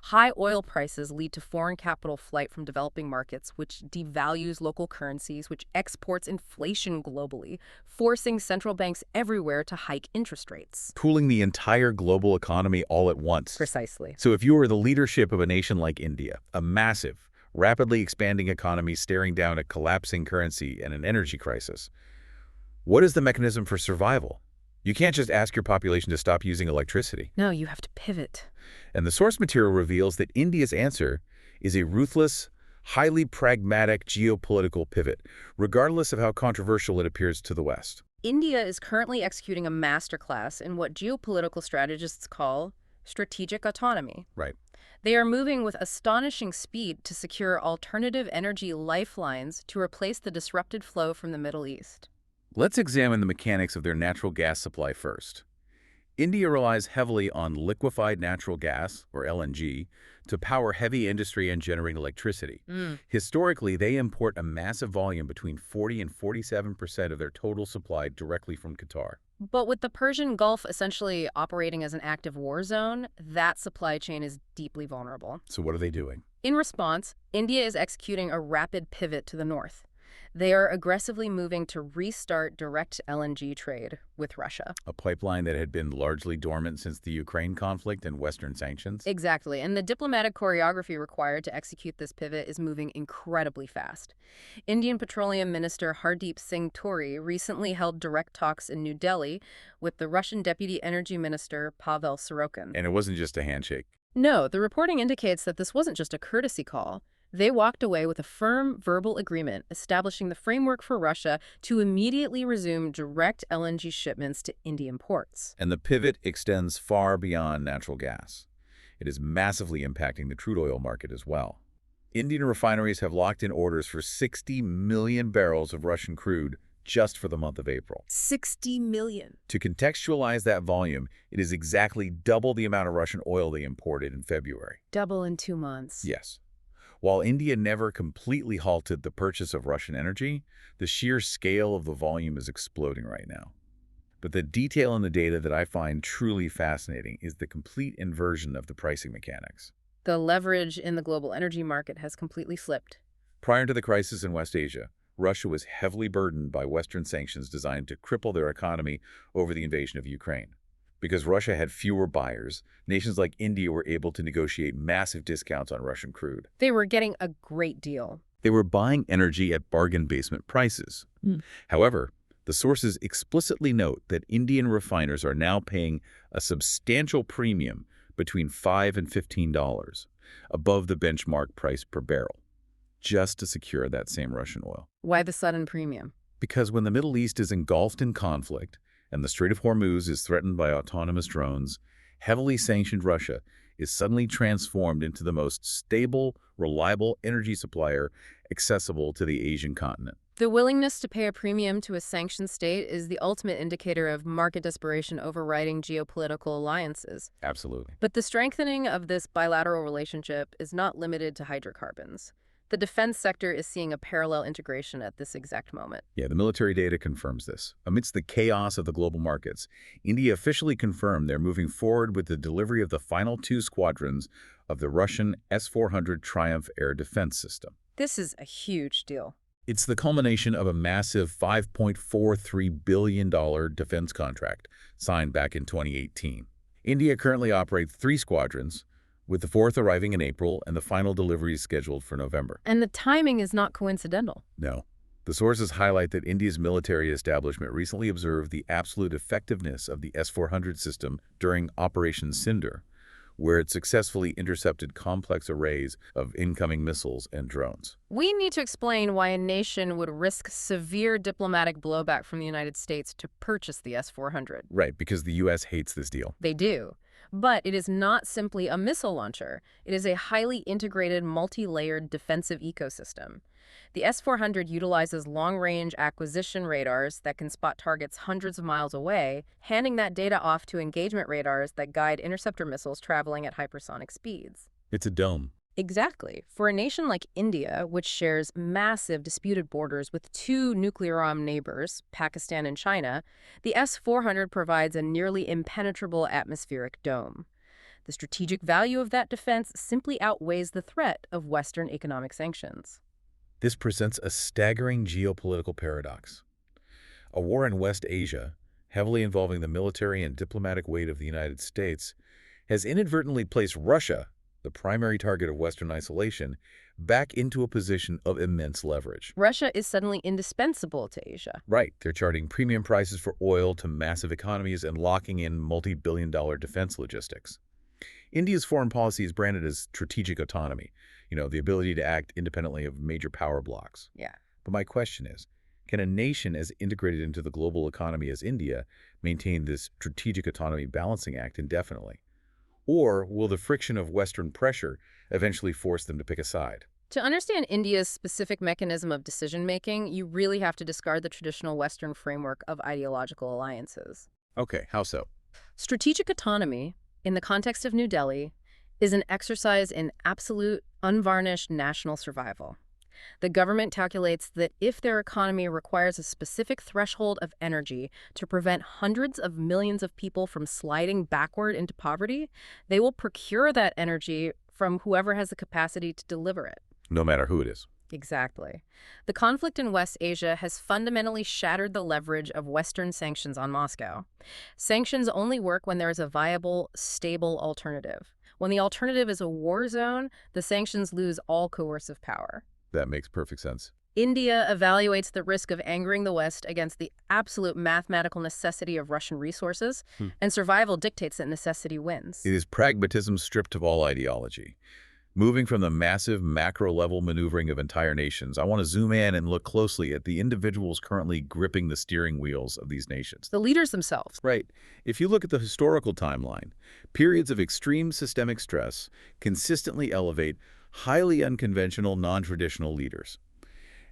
High oil prices lead to foreign capital flight from developing markets, which devalues local currencies, which exports inflation globally, forcing central banks everywhere to hike interest rates. Cooling the entire global economy all at once. Precisely. So if you were the leadership of a nation like India, a massive, rapidly expanding economy staring down a collapsing currency and an energy crisis, what is the mechanism for survival? You can't just ask your population to stop using electricity. No, you have to pivot. And the source material reveals that India's answer is a ruthless, highly pragmatic geopolitical pivot, regardless of how controversial it appears to the West. India is currently executing a masterclass in what geopolitical strategists call strategic autonomy. Right. They are moving with astonishing speed to secure alternative energy lifelines to replace the disrupted flow from the Middle East. Let's examine the mechanics of their natural gas supply first. India relies heavily on liquefied natural gas, or LNG, to power heavy industry and generate electricity. Historically, they import a massive volume between 40 and 47% of their total supply directly from Qatar. But with the Persian Gulf essentially operating as an active war zone, that supply chain is deeply vulnerable. So what are they doing? In response, India is executing a rapid pivot to the north. They are aggressively moving to restart direct LNG trade with Russia. A pipeline that had been largely dormant since the Ukraine conflict and Western sanctions? Exactly, and the diplomatic choreography required to execute this pivot is moving incredibly fast. Indian Petroleum Minister Hardeep Singh Puri recently held direct talks in New Delhi with the Russian Deputy Energy Minister Pavel Sorokin. And it wasn't just a handshake. No, the reporting indicates that this wasn't just a courtesy call. They walked away with a firm verbal agreement establishing the framework for Russia to immediately resume direct LNG shipments to Indian ports. And the pivot extends far beyond natural gas. It is massively impacting the crude oil market as well. Indian refineries have locked in orders for 60 million barrels of Russian crude just for the month of April. 60 million. To contextualize that volume, it is exactly double the amount of Russian oil they imported in February. Double in 2 months. Yes. While India never completely halted the purchase of Russian energy, the sheer scale of the volume is exploding right now. But the detail in the data that I find truly fascinating is the complete inversion of the pricing mechanics. The leverage in the global energy market has completely flipped. Prior to the crisis in West Asia, Russia was heavily burdened by Western sanctions designed to cripple their economy over the invasion of Ukraine. Because Russia had fewer buyers, nations like India were able to negotiate massive discounts on Russian crude. They were getting a great deal. They were buying energy at bargain basement prices. However, the sources explicitly note that Indian refiners are now paying a substantial premium between $5 and $15 above the benchmark price per barrel, just to secure that same Russian oil. Why the sudden premium? Because when the Middle East is engulfed in conflict and the Strait of Hormuz is threatened by autonomous drones, heavily sanctioned Russia is suddenly transformed into the most stable, reliable energy supplier accessible to the Asian continent. The willingness to pay a premium to a sanctioned state is the ultimate indicator of market desperation overriding geopolitical alliances. Absolutely. But the strengthening of this bilateral relationship is not limited to hydrocarbons. The defense sector is seeing a parallel integration at this exact moment. Yeah, the military data confirms this. Amidst the chaos of the global markets, India officially confirmed they're moving forward with the delivery of the final 2 squadrons of the Russian S-400 Triumph air defense system. This is a huge deal. It's the culmination of a massive $5.43 billion defense contract signed back in 2018. India currently operates 3 squadrons, with the 4th arriving in April and the final delivery is scheduled for November. And the timing is not coincidental. No. The sources highlight that India's military establishment recently observed the absolute effectiveness of the S-400 system during Operation Sindoor, where it successfully intercepted complex arrays of incoming missiles and drones. We need to explain why a nation would risk severe diplomatic blowback from the United States to purchase the S-400. Right, because the U.S. hates this deal. They do. But it is not simply a missile launcher. It is a highly integrated, multi-layered defensive ecosystem. The S-400 utilizes long-range acquisition radars that can spot targets hundreds of miles away, handing that data off to engagement radars that guide interceptor missiles traveling at hypersonic speeds. It's a dome. Exactly. For a nation like India, which shares massive disputed borders with 2 nuclear-armed neighbors, Pakistan and China, the S-400 provides a nearly impenetrable atmospheric dome. The strategic value of that defense simply outweighs the threat of Western economic sanctions. This presents a staggering geopolitical paradox. A war in West Asia, heavily involving the military and diplomatic weight of the United States, has inadvertently placed Russia, the primary target of Western isolation, back into a position of immense leverage. Russia is suddenly indispensable to Asia. Right. They're charting premium prices for oil to massive economies and locking in multi-billion-dollar defense logistics. India's foreign policy is branded as strategic autonomy, the ability to act independently of major power blocs. Yeah. But my question is, can a nation as integrated into the global economy as India maintain this strategic autonomy balancing act indefinitely? Or will the friction of Western pressure eventually force them to pick a side? To understand India's specific mechanism of decision-making, you really have to discard the traditional Western framework of ideological alliances. Okay, how so? Strategic autonomy, in the context of New Delhi, is an exercise in absolute, unvarnished national survival. The government calculates that if their economy requires a specific threshold of energy to prevent hundreds of millions of people from sliding backward into poverty, they will procure that energy from whoever has the capacity to deliver it. No matter who it is. Exactly. The conflict in West Asia has fundamentally shattered the leverage of Western sanctions on Moscow. Sanctions only work when there is a viable, stable alternative. When the alternative is a war zone, the sanctions lose all coercive power. That makes perfect sense. India evaluates the risk of angering the West against the absolute mathematical necessity of Russian resources, and survival dictates that necessity wins. It is pragmatism stripped of all ideology. Moving from the massive macro-level maneuvering of entire nations, I want to zoom in and look closely at the individuals currently gripping the steering wheels of these nations. The leaders themselves. Right. If you look at the historical timeline, periods of extreme systemic stress consistently elevate highly unconventional, non-traditional leaders.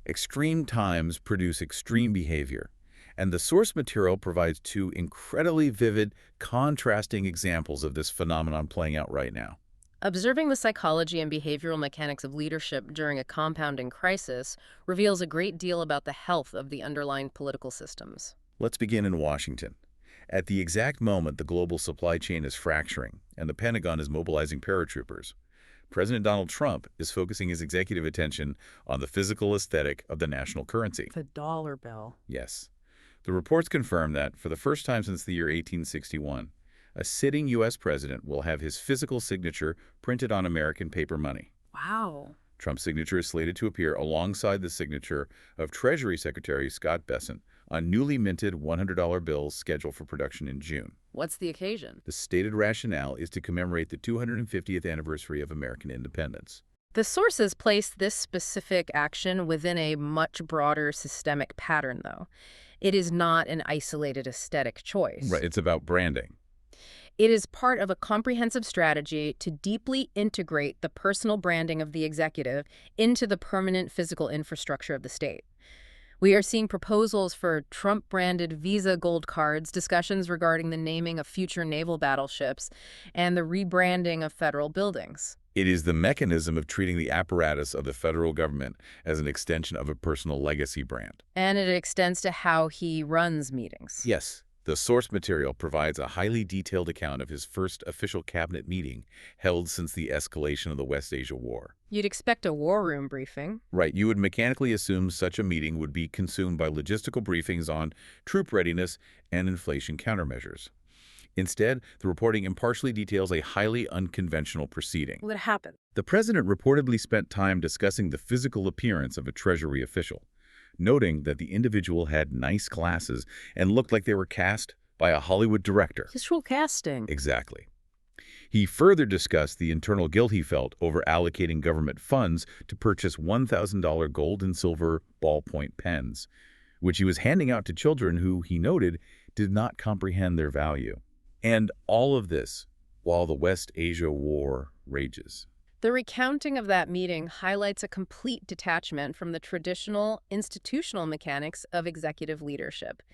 Extreme times produce extreme behavior, and the source material provides 2 incredibly vivid, contrasting examples of this phenomenon playing out right now. Observing the psychology and behavioral mechanics of leadership during a compounding crisis reveals a great deal about the health of the underlying political systems. Let's begin in Washington. At the exact moment the global supply chain is fracturing and the Pentagon is mobilizing paratroopers, President Donald Trump is focusing his executive attention on the physical aesthetic of the national currency. The dollar bill. Yes. The reports confirm that, for the first time since the year 1861, a sitting U.S. president will have his physical signature printed on American paper money. Wow. Trump's signature is slated to appear alongside the signature of Treasury Secretary Scott Bessent on newly minted $100 bills scheduled for production in June. What's the occasion? The stated rationale is to commemorate the 250th anniversary of American independence. The sources place this specific action within a much broader systemic pattern, though. It is not an isolated aesthetic choice. Right, it's about branding. It is part of a comprehensive strategy to deeply integrate the personal branding of the executive into the permanent physical infrastructure of the state. We are seeing proposals for Trump-branded Visa gold cards, discussions regarding the naming of future naval battleships, and the rebranding of federal buildings. It is the mechanism of treating the apparatus of the federal government as an extension of a personal legacy brand. And it extends to how he runs meetings. Yes, the source material provides a highly detailed account of his first official cabinet meeting held since the escalation of the West Asia War. You'd expect a war room briefing. Right, you would mechanically assume such a meeting would be consumed by logistical briefings on troop readiness and inflation countermeasures. Instead, the reporting impartially details a highly unconventional proceeding. What happened? The president reportedly spent time discussing the physical appearance of a Treasury official, noting that the individual had nice glasses and looked like they were cast by a Hollywood director. Visual casting. Exactly. He further discussed the internal guilt he felt over allocating government funds to purchase $1,000 gold and silver ballpoint pens, which he was handing out to children who, he noted, did not comprehend their value. And all of this while the West Asia War rages. The recounting of that meeting highlights a complete detachment from the traditional institutional mechanics of executive leadership.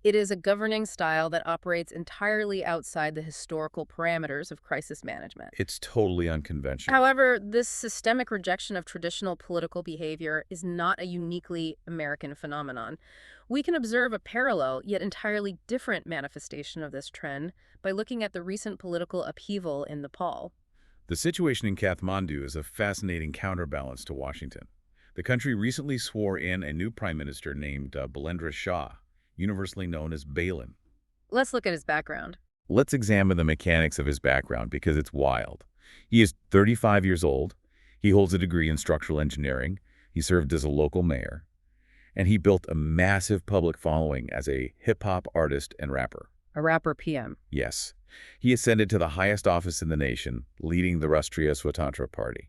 It is a governing style that operates entirely outside the historical parameters of crisis management. It's totally unconventional. However, this systemic rejection of traditional political behavior is not a uniquely American phenomenon. We can observe a parallel, yet entirely different manifestation of this trend by looking at the recent political upheaval in Nepal. The situation in Kathmandu is a fascinating counterbalance to Washington. The country recently swore in a new prime minister named Balendra Shah, universally known as Balin. Let's look at his background. Let's examine the mechanics of his background because it's wild. He is 35 years old. He holds a degree in structural engineering. He served as a local mayor. And he built a massive public following as a hip-hop artist and rapper. A rapper PM. Yes. He ascended to the highest office in the nation, leading the Rashtriya Swatantra Party.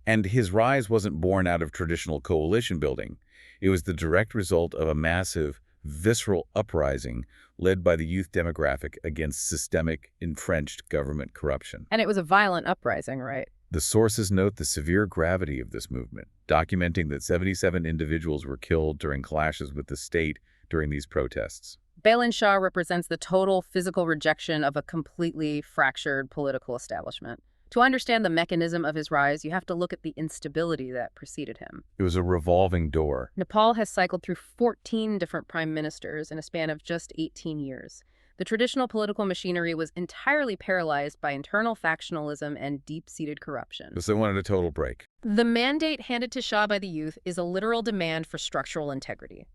And his rise wasn't born out of traditional coalition building. It was the direct result of a massive, visceral uprising led by the youth demographic against systemic, entrenched government corruption. And it was a violent uprising, right? The sources note the severe gravity of this movement, documenting that 77 individuals were killed during clashes with the state during these protests. Balin Shah represents the total physical rejection of a completely fractured political establishment. To understand the mechanism of his rise, you have to look at the instability that preceded him. It was a revolving door. Nepal has cycled through 14 different prime ministers in a span of just 18 years. The traditional political machinery was entirely paralyzed by internal factionalism and deep-seated corruption. Because they wanted a total break. The mandate handed to Shah by the youth is a literal demand for structural integrity.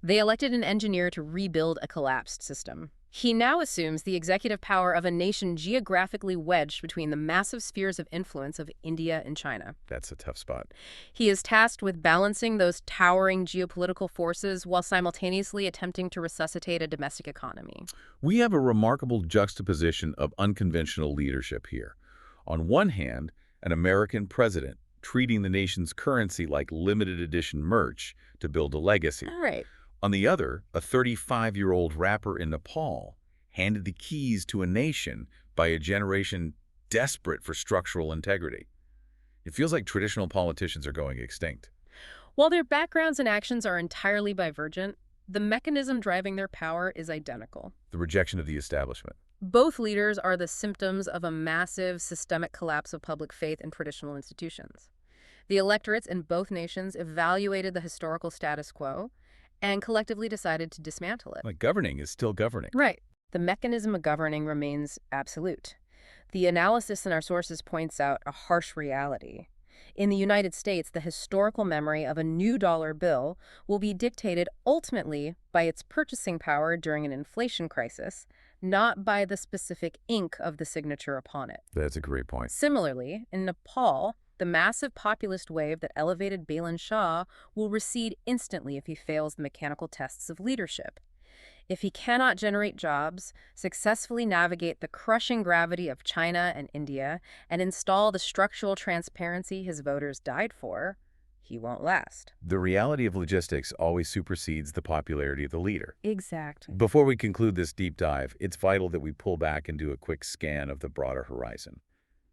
They elected an engineer to rebuild a collapsed system. He now assumes the executive power of a nation geographically wedged between the massive spheres of influence of India and China. That's a tough spot. He is tasked with balancing those towering geopolitical forces while simultaneously attempting to resuscitate a domestic economy. We have a remarkable juxtaposition of unconventional leadership here. On one hand, an American president treating the nation's currency like limited edition merch to build a legacy. All right. On the other, a 35-year-old rapper in Nepal handed the keys to a nation by a generation desperate for structural integrity. It feels like traditional politicians are going extinct. While their backgrounds and actions are entirely divergent, the mechanism driving their power is identical. The rejection of the establishment. Both leaders are the symptoms of a massive systemic collapse of public faith in traditional institutions. The electorates in both nations evaluated the historical status quo and collectively decided to dismantle it. Like governing is still governing. Right. The mechanism of governing remains absolute. The analysis in our sources points out a harsh reality. In the United States, the historical memory of a new dollar bill will be dictated ultimately by its purchasing power during an inflation crisis, not by the specific ink of the signature upon it. That's a great point. Similarly, in Nepal, the massive populist wave that elevated Balin Shah will recede instantly if he fails the mechanical tests of leadership. If he cannot generate jobs, successfully navigate the crushing gravity of China and India, and install the structural transparency his voters died for, he won't last. The reality of logistics always supersedes the popularity of the leader. Exactly. Before we conclude this deep dive, it's vital that we pull back and do a quick scan of the broader horizon.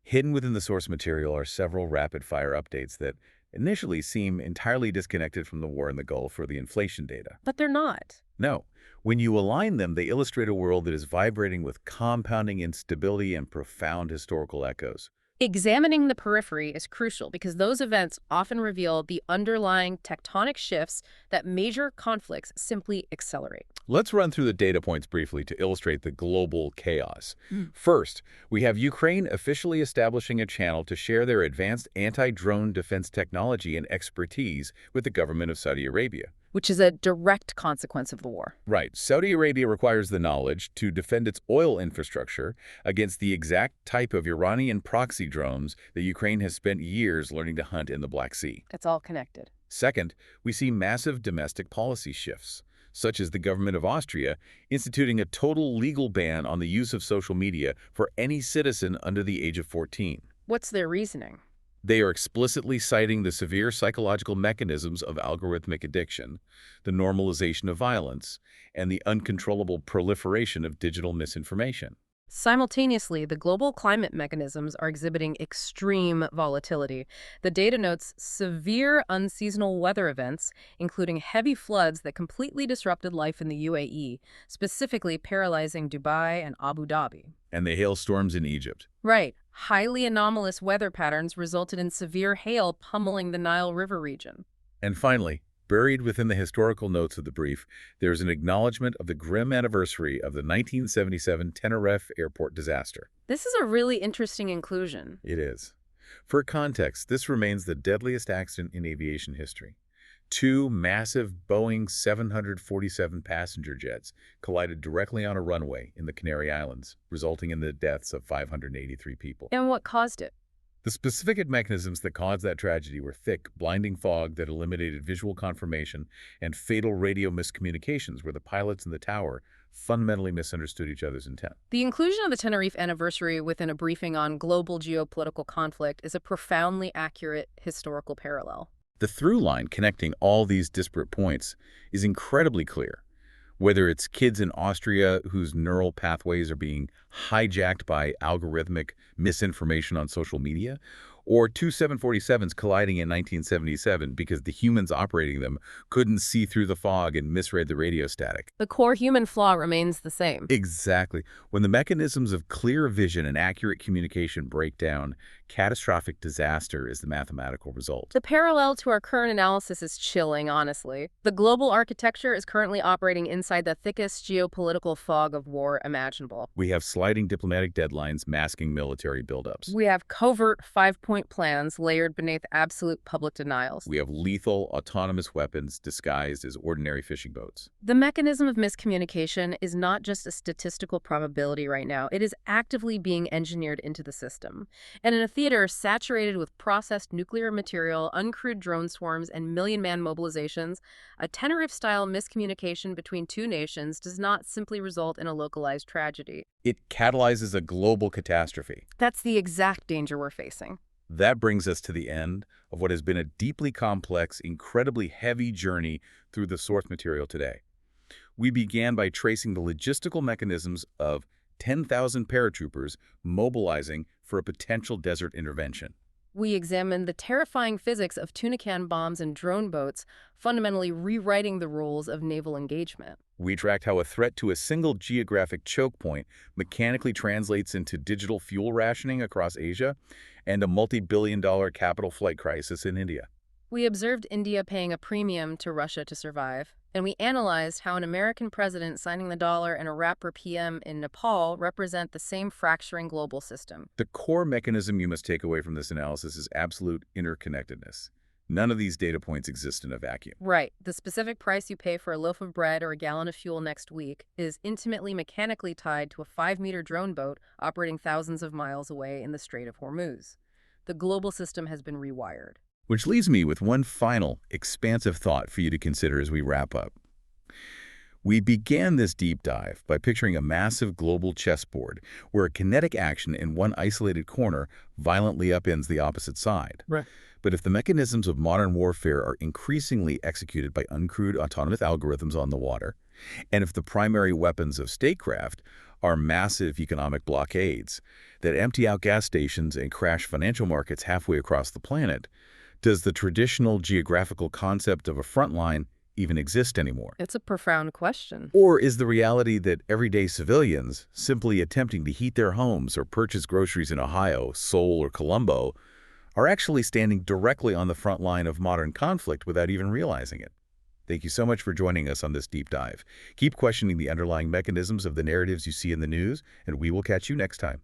Hidden within the source material are several rapid-fire updates that initially seem entirely disconnected from the war in the Gulf or the inflation data. But they're not. No. When you align them, they illustrate a world that is vibrating with compounding instability and profound historical echoes. Examining the periphery is crucial because those events often reveal the underlying tectonic shifts that major conflicts simply accelerate. Let's run through the data points briefly to illustrate the global chaos. First, we have Ukraine officially establishing a channel to share their advanced anti-drone defense technology and expertise with the government of Saudi Arabia. Which is a direct consequence of the war. Right. Saudi Arabia requires the knowledge to defend its oil infrastructure against the exact type of Iranian proxy drones that Ukraine has spent years learning to hunt in the Black Sea. It's all connected. Second, we see massive domestic policy shifts, such as the government of Austria instituting a total legal ban on the use of social media for any citizen under the age of 14. What's their reasoning? They are explicitly citing the severe psychological mechanisms of algorithmic addiction, the normalization of violence, and the uncontrollable proliferation of digital misinformation. Simultaneously, the global climate mechanisms are exhibiting extreme volatility. The data notes severe unseasonal weather events, including heavy floods that completely disrupted life in the UAE, specifically paralyzing Dubai and Abu Dhabi. And the hailstorms in Egypt. Right. Highly anomalous weather patterns resulted in severe hail pummeling the Nile River region. And finally, buried within the historical notes of the brief, there is an acknowledgement of the grim anniversary of the 1977 Tenerife airport disaster. This is a really interesting inclusion. It is. For context, this remains the deadliest accident in aviation history. Two massive Boeing 747 passenger jets collided directly on a runway in the Canary Islands, resulting in the deaths of 583 people. And what caused it? The specific mechanisms that caused that tragedy were thick, blinding fog that eliminated visual confirmation and fatal radio miscommunications where the pilots in the tower fundamentally misunderstood each other's intent. The inclusion of the Tenerife anniversary within a briefing on global geopolitical conflict is a profoundly accurate historical parallel. The through line connecting all these disparate points is incredibly clear. Whether it's kids in Austria whose neural pathways are being hijacked by algorithmic misinformation on social media, or two 747s colliding in 1977 because the humans operating them couldn't see through the fog and misread the radio static. The core human flaw remains the same. Exactly. When the mechanisms of clear vision and accurate communication break down, catastrophic disaster is the mathematical result. The parallel to our current analysis is chilling, honestly. The global architecture is currently operating inside the thickest geopolitical fog of war imaginable. We have sliding diplomatic deadlines masking military buildups. We have covert five-point plans layered beneath absolute public denials. We have lethal, autonomous weapons disguised as ordinary fishing boats. The mechanism of miscommunication is not just a statistical probability right now. It is actively being engineered into the system. And in a theater saturated with processed nuclear material, uncrewed drone swarms, and million-man mobilizations, a Tenerife-style miscommunication between two nations does not simply result in a localized tragedy. It catalyzes a global catastrophe. That's the exact danger we're facing. That brings us to the end of what has been a deeply complex, incredibly heavy journey through the source material today. We began by tracing the logistical mechanisms of 10,000 paratroopers mobilizing for a potential desert intervention. We examined the terrifying physics of tuna can bombs and drone boats, fundamentally rewriting the rules of naval engagement. We tracked how a threat to a single geographic choke point mechanically translates into digital fuel rationing across Asia and a multi-billion-dollar capital flight crisis in India. We observed India paying a premium to Russia to survive, and we analyzed how an American president signing the dollar and a rapper PM in Nepal represent the same fracturing global system. The core mechanism you must take away from this analysis is absolute interconnectedness. None of these data points exist in a vacuum. Right. The specific price you pay for a loaf of bread or a gallon of fuel next week is intimately mechanically tied to a 5-meter drone boat operating thousands of miles away in the Strait of Hormuz. The global system has been rewired. Which leaves me with one final, expansive thought for you to consider as we wrap up. We began this deep dive by picturing a massive global chessboard where a kinetic action in one isolated corner violently upends the opposite side. Right. But if the mechanisms of modern warfare are increasingly executed by uncrewed autonomous algorithms on the water, and if the primary weapons of statecraft are massive economic blockades that empty out gas stations and crash financial markets halfway across the planet, does the traditional geographical concept of a front line even exist anymore? It's a profound question. Or is the reality that everyday civilians, simply attempting to heat their homes or purchase groceries in Ohio, Seoul, or Colombo, are actually standing directly on the front line of modern conflict without even realizing it? Thank you so much for joining us on this deep dive. Keep questioning the underlying mechanisms of the narratives you see in the news, and we will catch you next time.